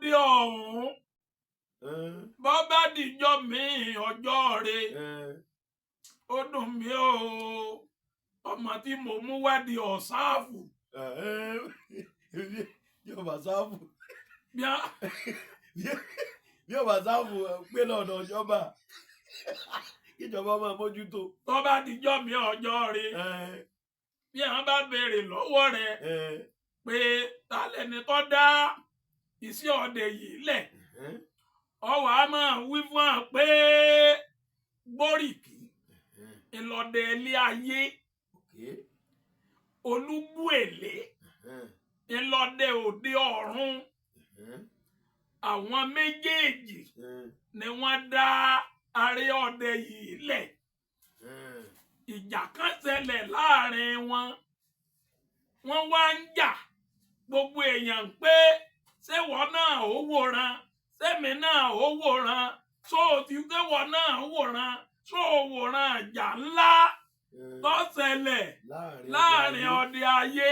ọdẹ ọ̀hún bọ́ bá dìjọ́ mi ọjọ́ rẹ̀ ó dùn mí o ọmọ tí mo mú wádìí ọ̀sáàfù. yóò bá sáfù bí yóò bá sáfù pé lọ́dọ̀ ìjọba kíjọba máa mójútó. tó bá dìjọ́ mi ọjọ́ rẹ̀ bí àwọn bá béèrè lọ́wọ́ rẹ̀ pé ta lẹni tó dá iṣẹ́ ọdẹ yìí lẹ̀ ọwọ́ a máa wí fún wa pé gbóríkì ìlọdẹ ilé ayé olúgbùèlé ìlọdẹ òde ọ̀run àwọn méjèèjì ni wọ́n dá aré ọdẹ yìí lẹ̀ ìjà kan ṣẹlẹ̀ láàrin wọn wọ́n wá ń jà gbogbo èèyàn pé ṣéwọ náà ó wòran sẹ́mi náà ó wòran tó ti ṣéwọ náà ó wòran tó wòran ìjà ńlá tó ṣẹlẹ̀ láàrin ọdẹ ayé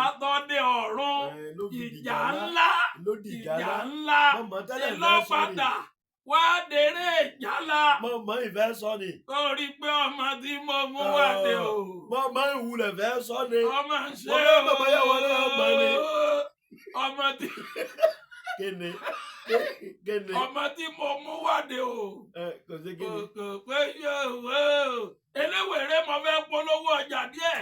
àtọdẹ ọ̀run ìjà ńlá ìlọ́padà wá dèrè ìjálá. mọ̀mọ́ ìfẹ́ sọ ni. torí pé ọmọ tí mo mú wá dé o. mọ̀mọ́ ìwúlẹ̀ fẹ́ sọ ni. ọmọ ṣe o. mọ̀mọ́ yẹwò náà mọ̀ ni. ọmọ tí. kíni. ọmọ tí mo mú wá dé o. kò sí kíni. kò pé yóò wò ó. eléwèrè mo fẹ́ polówó ọjà díẹ̀